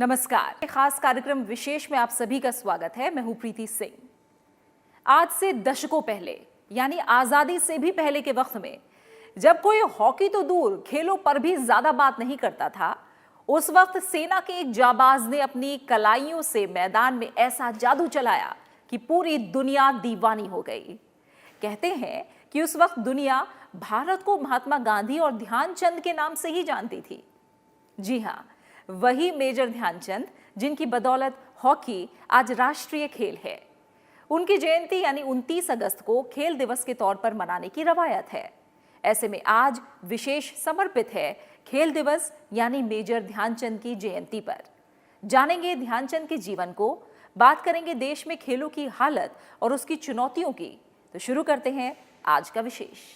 नमस्कार, खास कार्यक्रम विशेष में आप सभी का स्वागत है। मैं हूं प्रीति सिंह। आज से दशकों पहले यानी आजादी से भी पहले के वक्त में जब कोई हॉकी तो दूर खेलों पर भी ज्यादा बात नहीं करता था, उस वक्त सेना के एक जाबाज ने अपनी कलाइयों से मैदान में ऐसा जादू चलाया कि पूरी दुनिया दीवानी हो गई। कहते हैं कि उस वक्त दुनिया भारत को महात्मा गांधी और ध्यानचंद के नाम से ही जानती थी। जी हाँ, वही मेजर ध्यानचंद जिनकी बदौलत हॉकी आज राष्ट्रीय खेल है। उनकी जयंती यानी 29 अगस्त को खेल दिवस के तौर पर मनाने की रवायत है। ऐसे में आज विशेष समर्पित है खेल दिवस यानी मेजर ध्यानचंद की जयंती पर। जानेंगे ध्यानचंद के जीवन को, बात करेंगे देश में खेलों की हालत और उसकी चुनौतियों की। तो शुरू करते हैं आज का विशेष।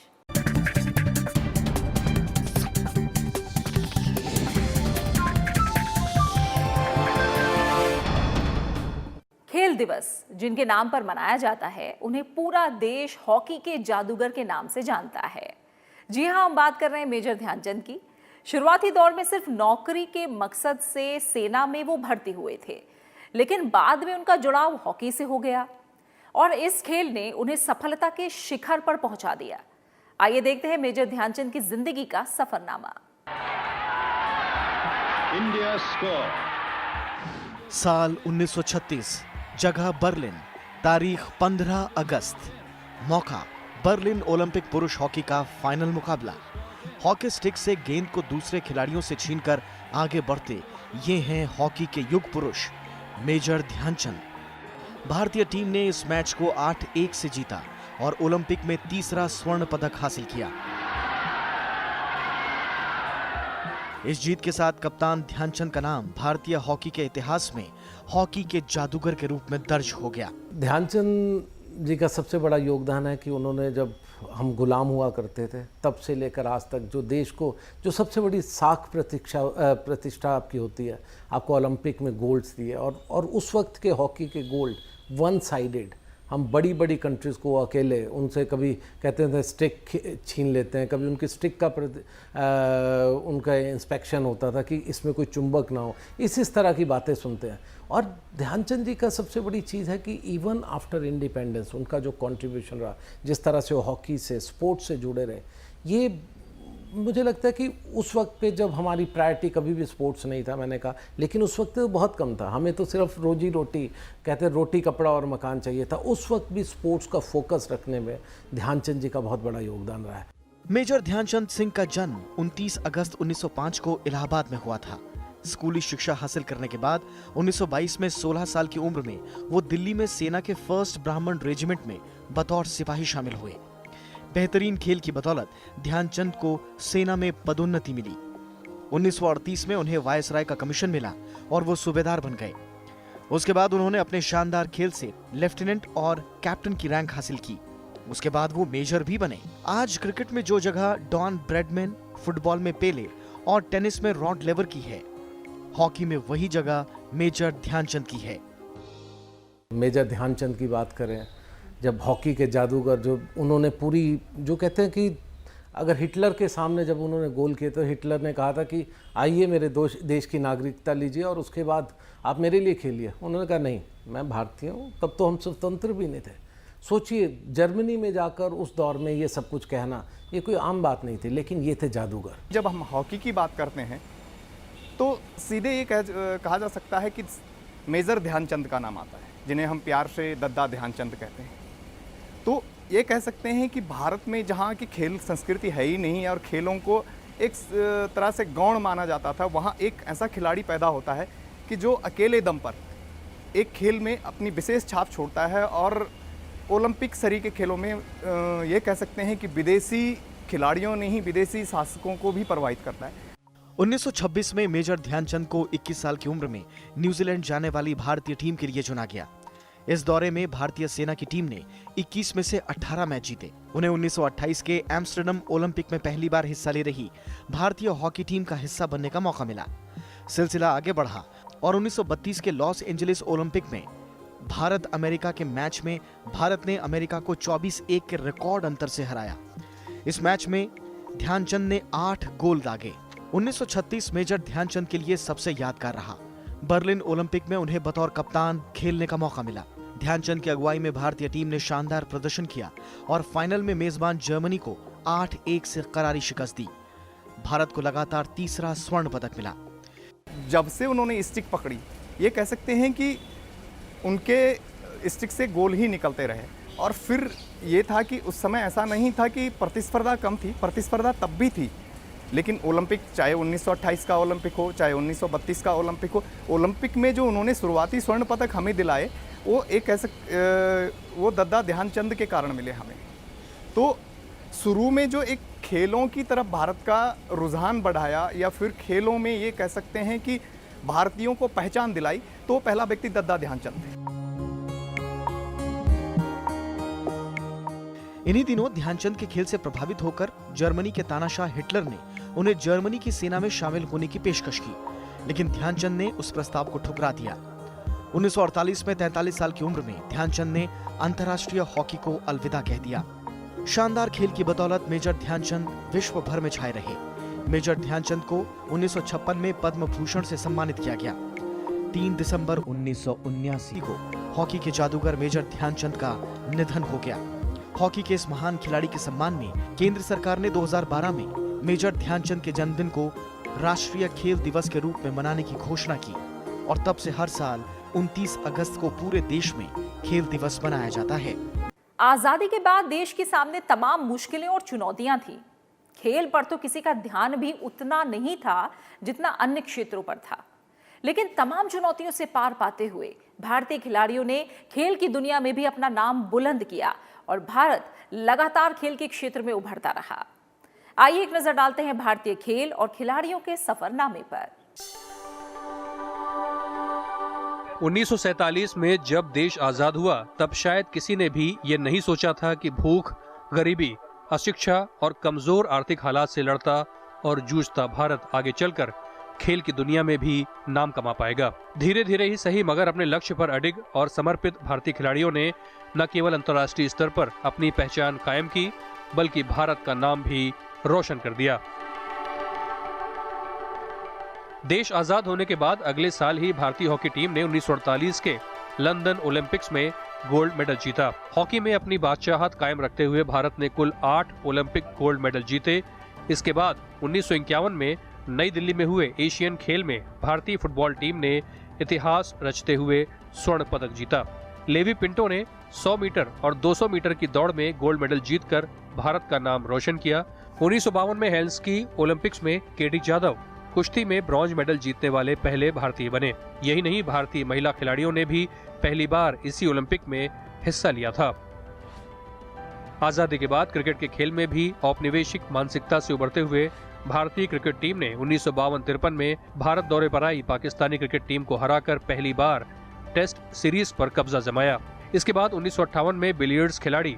खेल दिवस जिनके नाम पर मनाया जाता है, उन्हें पूरा देश हॉकी के जादूगर के नाम से जानता है। जी हां, हम बात कर रहे हैं मेजर ध्यानचंद की। शुरुआती दौर में सिर्फ नौकरी के मकसद से सेना में वो भर्ती हुए थे, लेकिन बाद में उनका जुड़ाव हॉकी से हो गया और इस खेल ने उन्हें सफलता के शिखर पर पहुंचा दिया। आइए देखते हैं मेजर ध्यानचंद की जिंदगी का सफरनामा। India score. साल 1936, जगह बर्लिन, तारीख 15 अगस्त, मौका बर्लिन ओलंपिक पुरुष हॉकी का फाइनल मुकाबला। हॉकी स्टिक से गेंद को दूसरे खिलाड़ियों से छीनकर आगे बढ़ते ये हैं हॉकी के युग पुरुष मेजर ध्यानचंद। भारतीय टीम ने इस मैच को 8-1 से जीता और ओलंपिक में तीसरा स्वर्ण पदक हासिल किया। इस जीत के साथ कप्तान ध्यानचंद का नाम भारतीय हॉकी के इतिहास में हॉकी के जादूगर के रूप में दर्ज हो गया। ध्यानचंद जी का सबसे बड़ा योगदान है कि उन्होंने, जब हम गुलाम हुआ करते थे तब से लेकर आज तक, जो देश को जो सबसे बड़ी साख प्रतिष्ठा आपकी होती है, आपको ओलंपिक में गोल्ड्स दिए। और उस वक्त के हॉकी के गोल्ड वन साइडेड, हम बड़ी बड़ी कंट्रीज़ को अकेले, उनसे कभी कहते थे स्टिक छीन लेते हैं, कभी उनकी स्टिक का उनका इंस्पेक्शन होता था कि इसमें कोई चुंबक ना हो, इस तरह की बातें सुनते हैं। और ध्यानचंद जी का सबसे बड़ी चीज़ है कि इवन आफ्टर इंडिपेंडेंस उनका जो कंट्रीब्यूशन रहा, जिस तरह से वो हॉकी से, स्पोर्ट्स से जुड़े रहे, ये मुझे लगता है कि उस वक्त पे जब हमारी प्रायोरिटी कभी भी स्पोर्ट्स नहीं था, मैंने कहा, लेकिन उस वक्त तो बहुत कम था, हमें तो सिर्फ रोजी रोटी, कहते हैं रोटी कपड़ा और मकान चाहिए था। उस वक्त भी स्पोर्ट्स का फोकस रखने में ध्यानचंद जी का बहुत बड़ा योगदान रहा है। मेजर ध्यानचंद सिंह का जन्म 29 अगस्त 1905 को इलाहाबाद में हुआ था। स्कूली शिक्षा हासिल करने के बाद 1922 में 16 साल की उम्र में वो दिल्ली में सेना के 1st ब्राह्मण रेजिमेंट में बतौर सिपाही शामिल हुए। बेहतरीन खेल की बदौलत ध्यानचंद को सेना में पदोन्नति मिली। 1938 में उन्हें वायसराय का कमीशन मिला और वो सूबेदार बन गए। उसके बाद उन्होंने अपने शानदार खेल से लेफ्टिनेंट और कैप्टन की रैंक हासिल की। उसके बाद वो मेजर भी बने। आज क्रिकेट में जो जगह डॉन ब्रैडमैन, फुटबॉल में पेले और टेनिस में रॉड लेवर की है, हॉकी में वही जगह मेजर ध्यानचंद की है। मेजर ध्यानचंद की बात करें, जब हॉकी के जादूगर, जो उन्होंने पूरी, जो कहते हैं कि अगर हिटलर के सामने जब उन्होंने गोल किए तो हिटलर ने कहा था कि आइए मेरे देश की नागरिकता लीजिए और उसके बाद आप मेरे लिए खेलिए। उन्होंने कहा नहीं, मैं भारतीय हूँ। तब तो हम स्वतंत्र भी नहीं थे। सोचिए, जर्मनी में जाकर उस दौर में ये सब कुछ कहना, ये कोई आम बात नहीं थी, लेकिन ये थे जादूगर। जब हम हॉकी की बात करते हैं तो सीधे ये कहा जा सकता है कि मेजर ध्यानचंद का नाम आता है, जिन्हें हम प्यार से दद्दा ध्यानचंद कहते हैं। तो ये कह सकते हैं कि भारत में जहाँ की खेल संस्कृति है ही नहीं और खेलों को एक तरह से गौण माना जाता था, वहाँ एक ऐसा खिलाड़ी पैदा होता है कि जो अकेले दम पर एक खेल में अपनी विशेष छाप छोड़ता है और ओलंपिक सरी के खेलों में ये कह सकते हैं कि विदेशी खिलाड़ियों ने ही विदेशी शासकों को भी प्रभावित करता है। 1926 में मेजर ध्यानचंद को 21 साल की उम्र में न्यूजीलैंड जाने वाली भारतीय टीम के लिए चुना गया। इस दौरे में भारतीय सेना की टीम ने 21 में से 18 मैच जीते। उन्हें 1928 के एम्स्टर्डम ओलंपिक में पहली बार हिस्सा ले रही भारतीय हॉकी टीम का हिस्सा बनने का मौका मिला। सिलसिला आगे बढ़ा और 1932 के लॉस एंजलिस ओलंपिक में भारत अमेरिका के मैच में भारत ने अमेरिका को 24-1 के रिकॉर्ड अंतर से हराया। इस मैच में ध्यानचंद ने 8 गोल दागे। 1936 मेजर ध्यानचंद के लिए सबसे यादगार रहा। बर्लिन ओलंपिक में उन्हें बतौर कप्तान खेलने का मौका मिला। ध्यानचंद की अगुवाई में भारतीय टीम ने शानदार प्रदर्शन किया और फाइनल में मेजबान जर्मनी को 8-1 से करारी शिकस्त दी। भारत को लगातार तीसरा स्वर्ण पदक मिला। जब से उन्होंने स्टिक पकड़ी, ये कह सकते हैं कि उनके स्टिक से गोल ही निकलते रहे। और फिर ये था कि उस समय ऐसा नहीं था कि प्रतिस्पर्धा कम थी, प्रतिस्पर्धा तब भी थी, लेकिन ओलंपिक चाहे 1928 का ओलंपिक हो, चाहे 1932 का ओलंपिक हो, ओलंपिक में जो उन्होंने शुरुआती स्वर्ण पदक हमें दिलाए, वो एक वो दद्दा ध्यानचंद के कारण मिले हमें। तो शुरू में जो एक खेलों की तरफ भारत का रुझान बढ़ाया, या फिर खेलों में ये कह सकते हैं कि भारतीयों को पहचान दिलाई, तो पहला व्यक्ति दद्दा ध्यानचंद थे। इन्हीं दिनों ध्यानचंद के खेल से प्रभावित होकर जर्मनी के तानाशाह हिटलर ने उन्हें जर्मनी की सेना में शामिल होने की पेशकश की, लेकिन ध्यानचंद ने उस प्रस्ताव को ठुकरा दिया। 1948 में 43 साल की उम्र में ध्यानचंद ने अंतर्राष्ट्रीय हॉकी को अलविदा कह दिया। शानदार खेल की बदौलत मेजर ध्यानचंद विश्व भर में छाए रहे। मेजर ध्यानचंद को 1956 में पद्म भूषण से सम्मानित किया गया। 3 दिसंबर 1979 को हॉकी के जादूगर मेजर ध्यानचंद का निधन हो गया। हॉकी के इस महान खिलाड़ी के सम्मान में केंद्र सरकार ने 2012 में मेजर ध्यानचंद के जन्मदिन को राष्ट्रीय खेल दिवस के रूप में मनाने की घोषणा की और तब से हर साल 29 अगस्त को पूरे देश में खेल दिवस मनाया जाता है। आजादी के बाद देश के सामने तमाम मुश्किलें और चुनौतियां थी। खेल पर तो किसी का ध्यान भी उतना नहीं था जितना अन्य क्षेत्रों पर था, लेकिन तमाम चुनौतियों से पार पाते हुए भारतीय खिलाड़ियों ने खेल की दुनिया में भी अपना नाम बुलंद किया और भारत लगातार खेल के क्षेत्र में उभरता रहा। आइए एक नजर डालते हैं भारतीय खेल और खिलाड़ियों के सफरनामे पर। 1947 में जब देश आजाद हुआ, तब शायद किसी ने भी ये नहीं सोचा था कि भूख, गरीबी, अशिक्षा और कमजोर आर्थिक हालात से लड़ता और जूझता भारत आगे चलकर खेल की दुनिया में भी नाम कमा पाएगा। धीरे धीरे ही सही, मगर अपने लक्ष्य पर अडिग और समर्पित भारतीय खिलाड़ियों ने न केवल अंतर्राष्ट्रीय स्तर पर अपनी पहचान कायम की, बल्कि भारत का नाम भी रोशन कर दिया। देश आजाद होने के बाद अगले साल ही भारतीय हॉकी टीम ने 1948 के लंदन ओलंपिक्स में गोल्ड मेडल जीता। हॉकी में अपनी बादशाहत कायम रखते हुए भारत ने कुल 8 ओलंपिक गोल्ड मेडल जीते। इसके बाद 1951 में नई दिल्ली में हुए एशियन खेल में भारतीय फुटबॉल टीम ने इतिहास रचते हुए स्वर्ण पदक जीता। लेवी पिंटो ने 100 मीटर और 200 मीटर की दौड़ में गोल्ड मेडल जीतकर भारत का नाम रोशन किया। 1952 में हेलसिंकी ओलंपिक्स में केडी जाधव कुश्ती में ब्रॉन्ज मेडल जीतने वाले पहले भारतीय बने। यही नहीं, भारतीय महिला खिलाड़ियों ने भी पहली बार इसी ओलंपिक में हिस्सा लिया था। आजादी के बाद क्रिकेट के खेल में भी औपनिवेशिक मानसिकता से उभरते हुए भारतीय क्रिकेट टीम ने 1952-53 में भारत दौरे पर आई पाकिस्तानी क्रिकेट टीम को हराकर पहली बार टेस्ट सीरीज पर कब्जा जमाया। इसके बाद 1958 में बिलियर्ड्स खिलाड़ी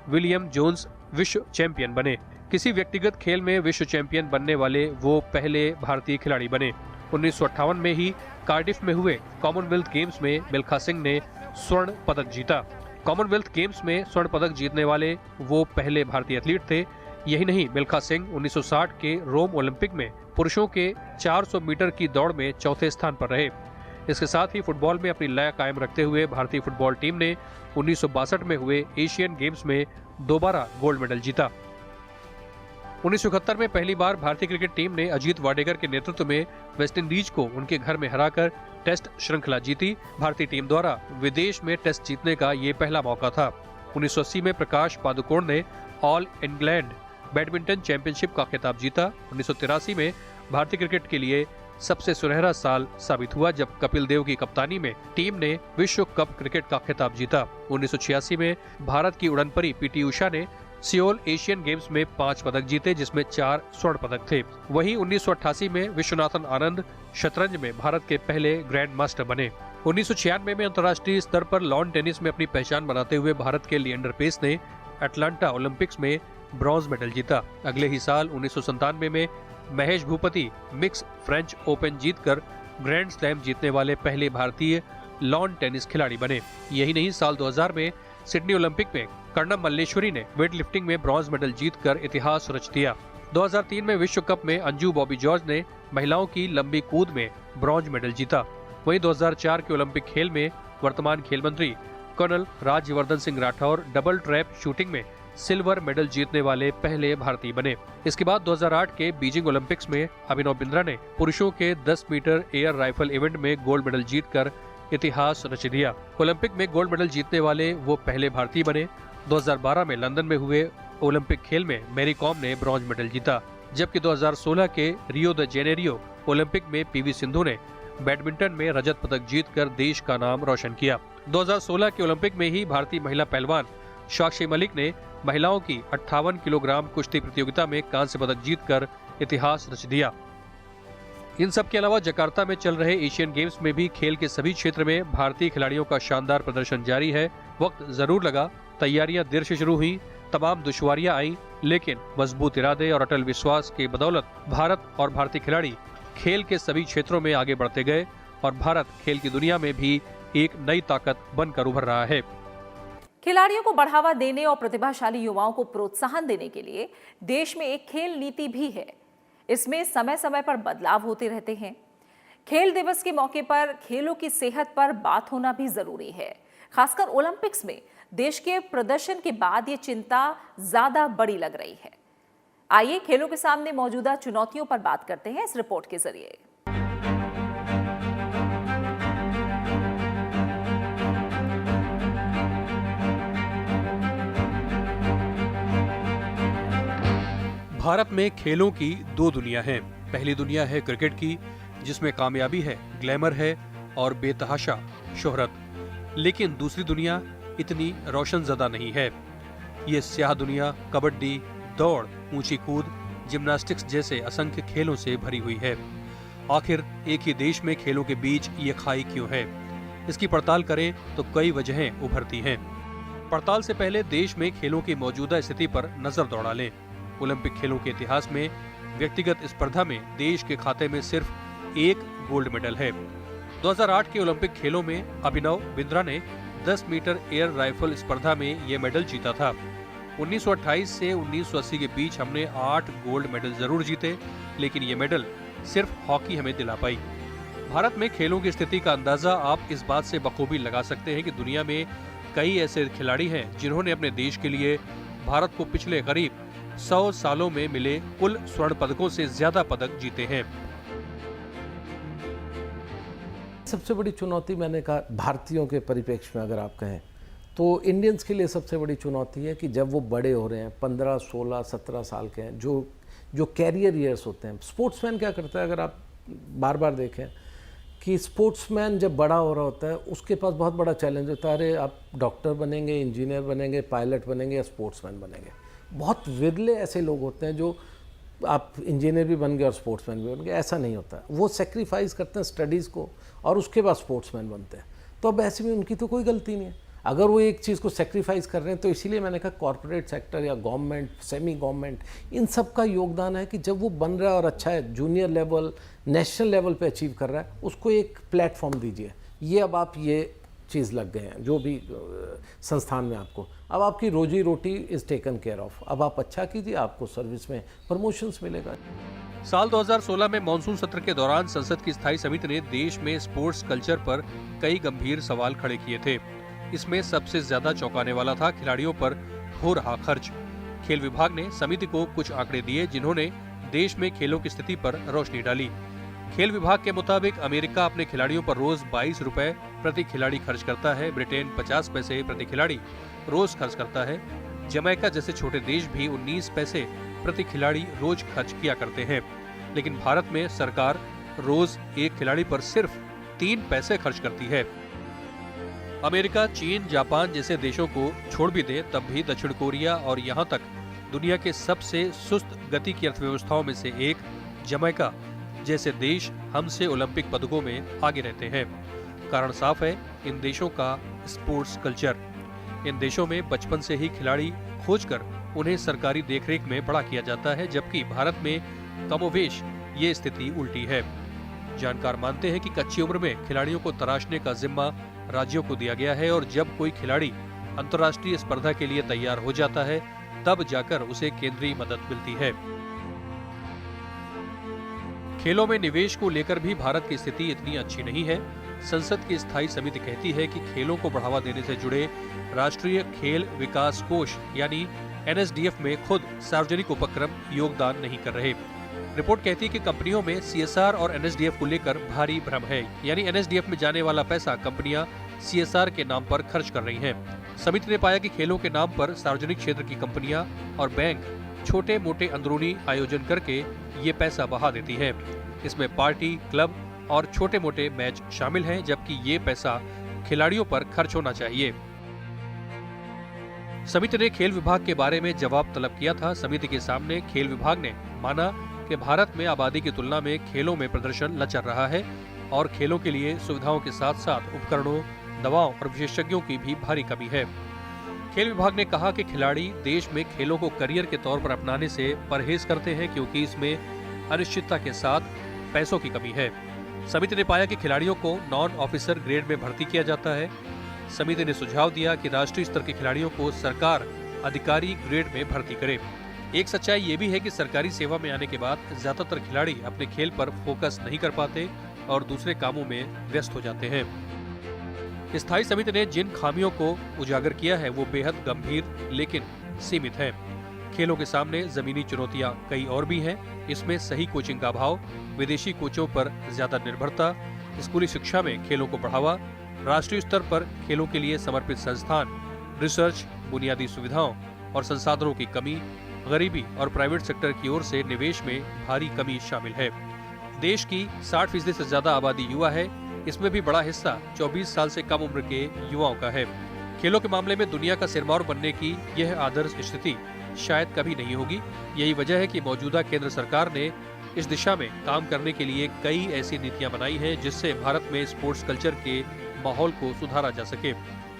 विलियम जोन्स विश्व चैंपियन बने। किसी व्यक्तिगत खेल में विश्व चैंपियन बनने वाले वो पहले भारतीय खिलाड़ी बने। 1958 में ही कार्डिफ में हुए कॉमनवेल्थ गेम्स में मिल्खा सिंह ने स्वर्ण पदक जीता। कॉमनवेल्थ गेम्स में स्वर्ण पदक जीतने वाले वो पहले भारतीय एथलीट थे। यही नहीं, मिल्खा सिंह 1960 के रोम ओलंपिक में पुरुषों के 400 मीटर की दौड़ में चौथे स्थान पर रहे। इसके साथ ही फुटबॉल में अपनी लय कायम रखते हुए भारतीय फुटबॉल टीम ने 1962 में हुए एशियन गेम्स में दोबारा गोल्ड मेडल जीता। 1971 में पहली बार भारतीय क्रिकेट टीम ने अजीत वाडेकर के नेतृत्व में वेस्टइंडीज को उनके घर में हराकर टेस्ट श्रृंखला जीती। भारतीय टीम द्वारा विदेश में टेस्ट जीतने का ये पहला मौका था। 1980 में प्रकाश पादुकोण ने ऑल इंग्लैंड बैडमिंटन चैंपियनशिप का खिताब जीता। 1983 में भारतीय क्रिकेट के लिए सबसे सुनहरा साल साबित हुआ जब कपिल देव की कप्तानी में टीम ने विश्व कप क्रिकेट का खिताब जीता। 1986 में भारत की उड़नपरी पीटी उषा ने सियोल एशियन गेम्स में 5 पदक जीते, जिसमें 4 स्वर्ण पदक थे। वहीं 1988 में विश्वनाथन आनंद शतरंज में भारत के पहले ग्रैंड मास्टर बने। 1996 में अंतर्राष्ट्रीय स्तर पर लॉन टेनिस में अपनी पहचान बनाते हुए भारत के लिएंडर पेस ने अटलांटा ओलंपिक्स में ब्रॉन्ज मेडल जीता। अगले ही साल 1997 में Mahesh Bhupathi mix French open जीतकर ग्रैंड स्लैम जीतने वाले पहले भारतीय लॉन टेनिस खिलाड़ी बने। यही नहीं, साल 2000 में सिडनी ओलंपिक में कर्णम मल्लेश्वरी ने वेट लिफ्टिंग में ब्रॉन्ज मेडल जीतकर इतिहास रच दिया। 2003 में विश्व कप में अंजू बॉबी जॉर्ज ने महिलाओं की लंबी कूद में ब्रॉन्ज मेडल जीता। वहीं 2004 के ओलंपिक खेल में वर्तमान खेल मंत्री colonel Rajyavardhan Singh Rathore double trap shooting में सिल्वर मेडल जीतने वाले पहले भारतीय बने। इसके बाद 2008 के बीजिंग ओलंपिक्स में अभिनव बिंद्रा ने पुरुषों के 10 मीटर एयर राइफल इवेंट में गोल्ड मेडल जीतकर इतिहास रच दिया। ओलंपिक में गोल्ड मेडल जीतने वाले वो पहले भारतीय बने। 2012 में लंदन में हुए ओलंपिक खेल में मैरी कॉम ने ब्रॉन्ज मेडल जीता, जबकि 2016 के रियो द जेनेरियो ओलंपिक में पीवी सिंधु ने बैडमिंटन में रजत पदक जीतकर देश का नाम रोशन किया। 2016 के ओलंपिक में ही भारतीय महिला पहलवान साक्षी मलिक ने महिलाओं की 58 किलोग्राम कुश्ती प्रतियोगिता में कांस्य पदक जीतकर इतिहास रच दिया। इन सब के अलावा जकार्ता में चल रहे एशियन गेम्स में भी खेल के सभी क्षेत्र में भारतीय खिलाड़ियों का शानदार प्रदर्शन जारी है। वक्त जरूर लगा, तैयारियां देर से शुरू हुई, तमाम दुश्वारियां आई, लेकिन मजबूत इरादे और अटल विश्वास के बदौलत भारत और भारतीय खिलाड़ी खेल के सभी क्षेत्रों में आगे बढ़ते गए और भारत खेल की दुनिया में भी एक नई ताकत बनकर उभर रहा है। खिलाड़ियों को बढ़ावा देने और प्रतिभाशाली युवाओं को प्रोत्साहन देने के लिए देश में एक खेल नीति भी है। इसमें समय समय पर बदलाव होते रहते हैं। खेल दिवस के मौके पर खेलों की सेहत पर बात होना भी जरूरी है। खासकर ओलंपिक्स में देश के प्रदर्शन के बाद ये चिंता ज्यादा बड़ी लग रही है। आइए खेलों के सामने मौजूदा चुनौतियों पर बात करते हैं इस रिपोर्ट के जरिए। भारत में खेलों की दो दुनिया हैं। पहली दुनिया है क्रिकेट की, जिसमें कामयाबी है, ग्लैमर है और बेतहाशा शोहरत। लेकिन दूसरी दुनिया इतनी रोशनजदा नहीं है। ये स्याह दुनिया कबड्डी, दौड़, ऊंची कूद, जिम्नास्टिक्स जैसे असंख्य खेलों से भरी हुई है। आखिर एक ही देश में खेलों के बीच ये खाई क्यों है? इसकी पड़ताल करें तो कई वजहें उभरती हैं। पड़ताल से पहले देश में खेलों की मौजूदा स्थिति पर नजर दौड़ा लें। ओलंपिक खेलों के इतिहास में व्यक्तिगत स्पर्धा में देश के खाते में सिर्फ एक गोल्ड मेडल है। 2008 के ओलंपिक खेलों में अभिनव बिंद्रा ने 10 मीटर एयर राइफल स्पर्धा में ये मेडल जीता था। 1928 से 1980 के बीच हमने 8 गोल्ड मेडल जरूर जीते, लेकिन ये मेडल सिर्फ हॉकी हमें दिला पाई। भारत में खेलों की स्थिति का अंदाजा आप इस बात से बखूबी लगा सकते हैं कि दुनिया में कई ऐसे खिलाड़ी हैं जिन्होंने अपने देश के लिए भारत को पिछले करीब 100 सालों में मिले कुल स्वर्ण पदकों से ज्यादा पदक जीते हैं। सबसे बड़ी चुनौती मैंने कहा भारतीयों के परिप्रेक्ष्य में अगर आप कहें तो इंडियंस के लिए सबसे बड़ी चुनौती है कि जब वो बड़े हो रहे हैं, 15, 16, 17 साल के हैं, जो कैरियर ईयर्स होते हैं। स्पोर्ट्समैन क्या करता है, अगर आप बार बार देखें कि स्पोर्ट्समैन जब बड़ा हो रहा होता है उसके पास बहुत बड़ा चैलेंज होता है, अरे आप डॉक्टर बनेंगे, इंजीनियर बनेंगे, पायलट बनेंगे या स्पोर्ट्समैन बनेंगे। बहुत विरले ऐसे लोग होते हैं जो आप इंजीनियर भी बन गए और स्पोर्ट्समैन भी बन गए, ऐसा नहीं होता है। वो सेक्रीफाइस करते हैं स्टडीज़ को और उसके बाद स्पोर्ट्समैन बनते हैं। तो अब ऐसे में उनकी तो कोई गलती नहीं है अगर वो एक चीज़ को सेक्रीफाइस कर रहे हैं। तो इसीलिए मैंने कहा कॉर्पोरेट सेक्टर या गवर्नमेंट, सेमी गवर्नमेंट, इन सब का योगदान है कि जब वो बन रहा है और अच्छा है, जूनियर लेवल, नेशनल लेवल पे अचीव कर रहा है, उसको एक प्लेटफॉर्म दीजिए। ये अब आप ये चीज़ लग गए हैं जो भी संस्थान में आपको, अब आपकी रोजी रोटी इज़ टेकन केयर ऑफ। अब आप अच्छा कीजिए, आपको सर्विस में प्रमोशंस मिलेगा। साल 2016 में मानसून सत्र के दौरान संसद की स्थायी समिति ने देश में स्पोर्ट्स कल्चर पर कई गंभीर सवाल खड़े किए थे। इसमें सबसे ज्यादा चौंकाने वाला था खिलाड़ियों पर हो रहा खर्च। खेल विभाग ने समिति को कुछ आंकड़े दिए जिन्होंने देश में खेलों की स्थिति पर रोशनी डाली। खेल विभाग के मुताबिक अमेरिका अपने खिलाड़ियों पर रोज 22 रुपए प्रति खिलाड़ी खर्च करता है। ब्रिटेन 50 पैसे प्रति खिलाड़ी रोज खर्च करता है। जमैका जैसे छोटे देश भी 19 पैसे प्रति खिलाड़ी रोज खर्च किया करते हैं। लेकिन भारत में सरकार रोज एक खिलाड़ी पर सिर्फ 3 पैसे खर्च करती है। अमेरिका, चीन, जापान जैसे देशों को छोड़ भी दे तब भी दक्षिण कोरिया और यहाँ तक दुनिया के सबसे सुस्त गति की अर्थव्यवस्थाओं में से एक जमैका जैसे देश हमसे ओलंपिक पदकों में आगे रहते हैं। कारण साफ है, इन देशों का स्पोर्ट्स कल्चर। इन देशों में बचपन से ही खिलाड़ी खोजकर उन्हें सरकारी देखरेख में बड़ा किया जाता है, जबकि भारत में कमोवेश ये स्थिति उल्टी है। जानकार मानते हैं कि कच्ची उम्र में खिलाड़ियों को तराशने का जिम्मा राज्यों को दिया गया है और जब कोई खिलाड़ी अंतर्राष्ट्रीय स्पर्धा के लिए तैयार हो जाता है तब जाकर उसे केंद्रीय मदद मिलती है। खेलों में निवेश को लेकर भी भारत की स्थिति इतनी अच्छी नहीं है। संसद की स्थायी समिति कहती है कि खेलों को बढ़ावा देने से जुड़े राष्ट्रीय खेल विकास कोष यानी NSDF में खुद सार्वजनिक उपक्रम योगदान नहीं कर रहे। रिपोर्ट कहती है कि कंपनियों में CSR और NSDF को लेकर भारी भ्रम है, यानी NSDF में जाने वाला पैसा कंपनियां CSR के नाम पर खर्च कर रही हैं। समिति ने पाया कि खेलों के नाम पर सार्वजनिक क्षेत्र की कंपनियां और बैंक छोटे मोटे अंदरूनी आयोजन करके ये पैसा बहा देती है। इसमें पार्टी, क्लब और छोटे मोटे मैच शामिल हैं, जबकि ये पैसा खिलाड़ियों पर खर्च होना चाहिए। समिति ने खेल विभाग के बारे में जवाब तलब किया था। समिति के सामने खेल विभाग ने माना कि भारत में आबादी की तुलना में खेलों में प्रदर्शन लचर रहा है और खेलों के लिए सुविधाओं के साथ साथ उपकरणों, दवाओं और विशेषज्ञों की भी भारी कमी है। खेल विभाग ने कहा कि खिलाड़ी देश में खेलों को करियर के तौर पर अपनाने से परहेज करते हैं क्योंकि इसमें अनिश्चितता के साथ पैसों की कमी है। समिति ने पाया कि खिलाड़ियों को नॉन ऑफिसर ग्रेड में भर्ती किया जाता है। समिति ने सुझाव दिया कि राष्ट्रीय स्तर के खिलाड़ियों को सरकार अधिकारी ग्रेड में भर्ती करे। एक सच्चाई ये भी है कि सरकारी सेवा में आने के बाद ज्यादातर खिलाड़ी अपने खेल पर फोकस नहीं कर पाते और दूसरे कामों में व्यस्त हो जाते हैं। स्थायी समिति ने जिन खामियों को उजागर किया है वो बेहद गंभीर लेकिन सीमित हैं। खेलों के सामने जमीनी चुनौतियां कई और भी हैं। इसमें सही कोचिंग का अभाव, विदेशी कोचों पर ज्यादा निर्भरता, स्कूली शिक्षा में खेलों को बढ़ावा, राष्ट्रीय स्तर पर खेलों के लिए समर्पित संस्थान, रिसर्च, बुनियादी सुविधाओं और संसाधनों की कमी, गरीबी और प्राइवेट सेक्टर की ओर से निवेश में भारी कमी शामिल है। देश की 60% से ज्यादा आबादी युवा है। इसमें भी बड़ा हिस्सा 24 साल से कम उम्र के युवाओं का है। खेलों के मामले में दुनिया का सिरमौर बनने की यह आदर्श स्थिति शायद कभी नहीं होगी। यही वजह है कि मौजूदा केंद्र सरकार ने इस दिशा में काम करने के लिए कई ऐसी नीतियां बनाई हैं जिससे भारत में स्पोर्ट्स कल्चर के माहौल को सुधारा जा सके।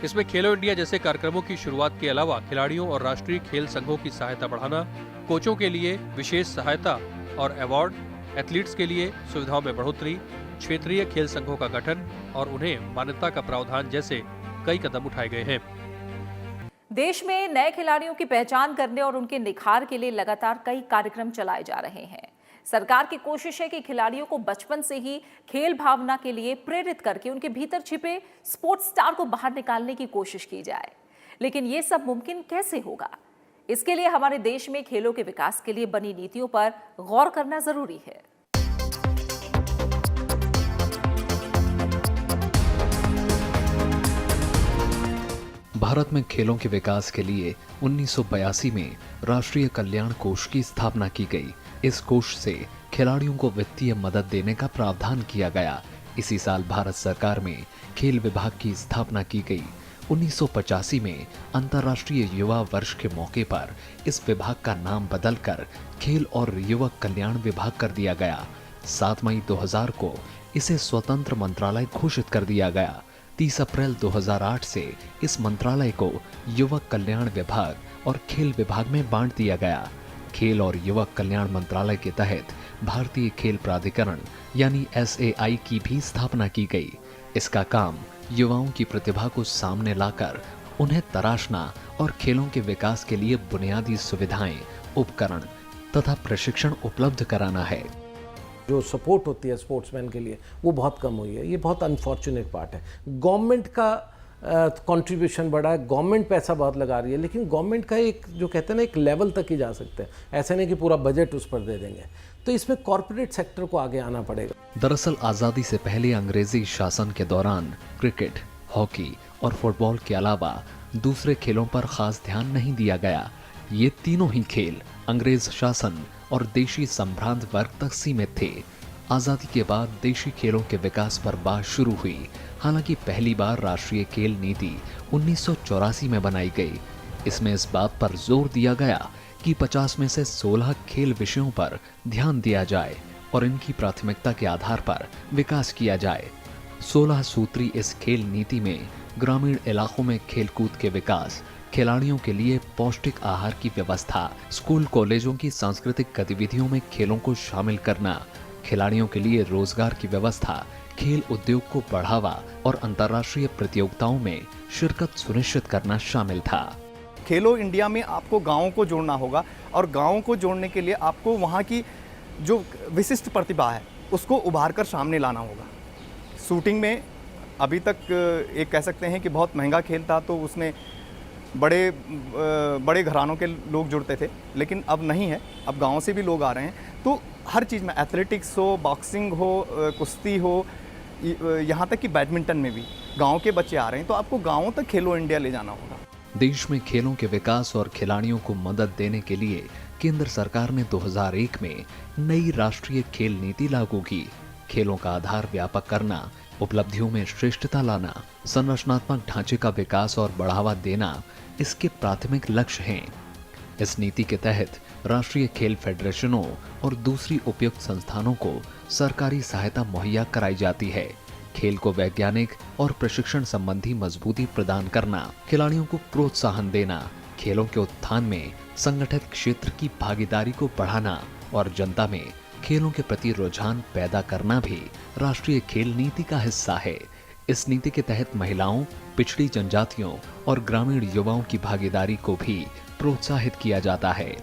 इसमें खेलो इंडिया जैसे कार्यक्रमों की शुरुआत के अलावा खिलाड़ियों और राष्ट्रीय खेल संघों की सहायता बढ़ाना, कोचों के लिए विशेष सहायता और अवार्ड, एथलीट्स के लिए सुविधाओं में बढ़ोतरी, क्षेत्रीय खेल संघों का गठन और उन्हें मान्यता का प्रावधान जैसे कई कदम उठाए गए हैं। देश में नए खिलाड़ियों की पहचान करने और उनके निखार के लिए लगातार कई कार्यक्रम चलाए जा रहे हैं। सरकार की कोशिश है कि खिलाड़ियों को बचपन से ही खेल भावना के लिए प्रेरित करके उनके भीतर छिपे स्पोर्ट्स स्टार को बाहर निकालने की कोशिश की जाए। लेकिन ये सब मुमकिन कैसे होगा? इसके लिए हमारे देश में खेलों के विकास के लिए बनी नीतियों पर गौर करना जरूरी है। भारत में खेलों के विकास के लिए 1982 में राष्ट्रीय कल्याण कोष की स्थापना की गई। इस कोष से खिलाड़ियों को वित्तीय मदद देने का प्रावधान किया गया। इसी साल भारत सरकार में खेल विभाग की स्थापना की गई। 1985 में अंतर्राष्ट्रीय युवा वर्ष के मौके पर इस विभाग का नाम बदलकर खेल और युवक कल्याण विभाग कर दिया गया। 7 मई 2000 को इसे स्वतंत्र मंत्रालय घोषित कर दिया गया। 30 अप्रैल 2008 से इस मंत्रालय को युवक कल्याण विभाग और खेल विभाग में बांट दिया गया। खेल और युवक कल्याण मंत्रालय के तहत भारतीय खेल प्राधिकरण यानी SAI की भी स्थापना की गई। इसका काम युवाओं की प्रतिभा को सामने लाकर उन्हें तराशना और खेलों के विकास के लिए बुनियादी सुविधाएं, उपकरण तथा प्रशिक्षण उपलब्ध कराना है। जो सपोर्ट होती है स्पोर्ट्समैन के लिए वो बहुत कम हुई है। ये बहुत अनफॉर्चुनेट पार्ट है। गवर्नमेंट का कंट्रीब्यूशन बढ़ा है, गवर्नमेंट पैसा बहुत लगा रही है, लेकिन गवर्नमेंट का एक जो कहते हैं ना एक लेवल तक ही जा सकते हैं, ऐसा नहीं कि पूरा बजट उस पर दे देंगे। तो इसमें कॉर्पोरेट सेक्टर को आगे आना पड़ेगा। दरअसल आज़ादी से पहले अंग्रेजी शासन के दौरान क्रिकेट, हॉकी और फुटबॉल के अलावा दूसरे खेलों पर खास ध्यान नहीं दिया गया। ये तीनों ही खेल अंग्रेज शासन और देशी संभ्रांत वर्ग तक सीमित थे। आज़ादी के बाद देशी खेलों के विकास पर बात शुरू हुई। हालांकि पहली बार राष्ट्रीय खेल नीति 1984 में बनाई गई। इसमें इस बात पर जोर दिया गया कि 50 में से 16 खेल विषयों पर ध्यान दिया जाए और इनकी प्राथमिकता के आधार पर विकास किया जाए। 16 सूत्री इस खेल नीति में ग्रामीण इलाकों में खेलकूद के विकास, खिलाड़ियों के लिए पौष्टिक आहार की व्यवस्था, स्कूल कॉलेजों की सांस्कृतिक गतिविधियों में खेलों को शामिल करना, खिलाड़ियों के लिए रोजगार की व्यवस्था, खेल उद्योग को बढ़ावा और अंतर्राष्ट्रीय प्रतियोगिताओं में शिरकत सुनिश्चित करना शामिल था। खेलो इंडिया में आपको गाँवों को जोड़ना होगा और गाँवों को जोड़ने के लिए आपको वहाँ की जो विशिष्ट प्रतिभा है उसको उभार कर सामने लाना होगा। शूटिंग में अभी तक एक कह सकते हैं कि बहुत महंगा खेल था, तो उसमें बड़े घरानों के लोग जुड़ते थे, लेकिन अब नहीं है, अब गाँव से भी लोग आ रहे हैं। तो हर चीज़ में, एथलेटिक्स हो, बॉक्सिंग हो, कुश्ती हो, यहाँ तक कि बैडमिंटन में भी गांव के बच्चे आ रहे हैं। तो आपको गांवों तक खेलो इंडिया ले जाना होगा। देश में खेलों के विकास और खिलाड़ियों को मदद देने के लिए केंद्र सरकार ने 2001 में नई राष्ट्रीय खेल नीति लागू की। खेलों का आधार व्यापक करना, उपलब्धियों में श्रेष्ठता लाना, संरचनात्मक ढांचे का विकास और बढ़ावा देना इसके प्राथमिक लक्ष्य हैं। इस नीति के तहत राष्ट्रीय खेल फेडरेशनों और दूसरी उपयुक्त संस्थानों को सरकारी सहायता मुहैया कराई जाती है। खेल को वैज्ञानिक और प्रशिक्षण संबंधी मजबूती प्रदान करना, खिलाड़ियों को प्रोत्साहन देना, खेलों के उत्थान में संगठित क्षेत्र की भागीदारी को बढ़ाना और जनता में खेलों के प्रति रुझान पैदा करना भी राष्ट्रीय खेल नीति का हिस्सा है। इस नीति के तहत महिलाओं, पिछड़ी जनजातियों और ग्रामीण युवाओं की भागीदारी को भी प्रोत्साहित किया जाता है।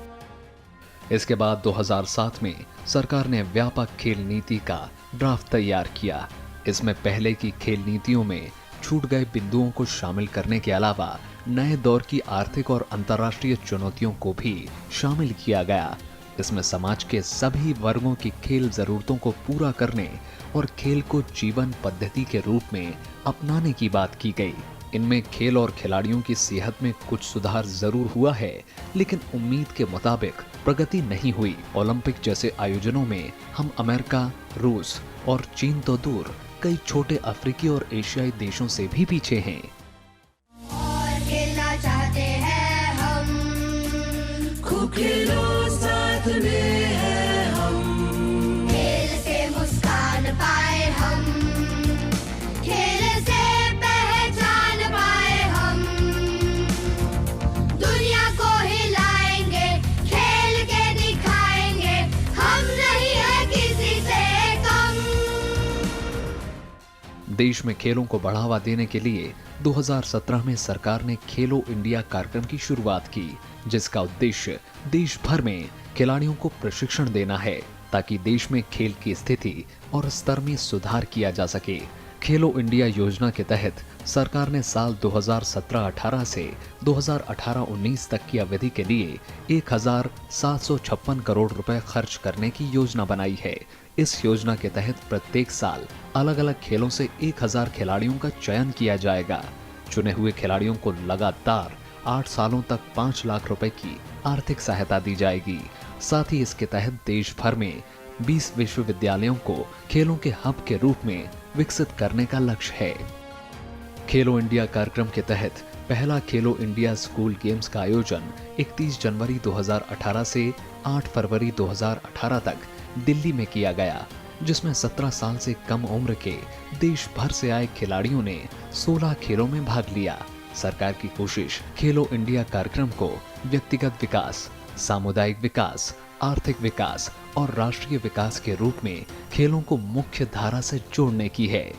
इसके बाद 2007 में सरकार ने व्यापक खेल नीति का ड्राफ्ट तैयार किया। इसमें पहले की खेल नीतियों में छूट गए बिंदुओं को शामिल करने के अलावा नए दौर की आर्थिक और अंतर्राष्ट्रीय चुनौतियों को भी शामिल किया गया। इसमें समाज के सभी वर्गों की खेल जरूरतों को पूरा करने और खेल को जीवन पद्धति के रूप में अपनाने की बात की गई। इनमें खेल और खिलाड़ियों की सेहत में कुछ सुधार जरूर हुआ है, लेकिन उम्मीद के मुताबिक प्रगति नहीं हुई। ओलंपिक जैसे आयोजनों में हम अमेरिका, रूस और चीन तो दूर, कई छोटे अफ्रीकी और एशियाई देशों से भी पीछे हैं। और खेलना चाहते हैं हम, खूब खेलो साथ में है हम, खेल से मुस्कान पाए हम, खेल से पहचान पाए हम, दुनिया को हिलाएंगे, खेल के दिखाएंगे, हम नहीं है किसी से कम। देश में खेलों को बढ़ावा देने के लिए 2017 में सरकार ने खेलो इंडिया कार्यक्रम की शुरुआत की, जिसका उद्देश्य देश भर में खिलाड़ियों को प्रशिक्षण देना है ताकि देश में खेल की स्थिति और स्तर में सुधार किया जा सके। खेलो इंडिया योजना के तहत सरकार ने साल 2017-18 से 2018-19 तक की अवधि के लिए 1756 करोड़ रुपए खर्च करने की योजना बनाई है। इस योजना के तहत प्रत्येक साल अलग अलग खेलों से 1000 खिलाड़ियों का चयन किया जाएगा। चुने हुए खिलाड़ियों को लगातार 8 सालों तक 5 लाख रुपए की आर्थिक सहायता दी जाएगी। साथ ही इसके तहत देश भर में 20 विश्वविद्यालयों को खेलों के हब के रूप में विकसित करने का लक्ष्य है। खेलो इंडिया कार्यक्रम के तहत पहला खेलो इंडिया स्कूल गेम्स का आयोजन 31 जनवरी 2018 से 8 फरवरी 2018 तक दिल्ली में किया गया, जिसमें 17 साल से कम उम्र के देश भर से आए खिलाड़ियों ने 16 खेलों में भाग लिया। सरकार की कोशिश खेलो इंडिया कार्यक्रम को व्यक्तिगत विकास, सामुदायिक विकास, आर्थिक विकास और राष्ट्रीय विकास के रूप में खेलों को मुख्य धारा से जोड़ने की है।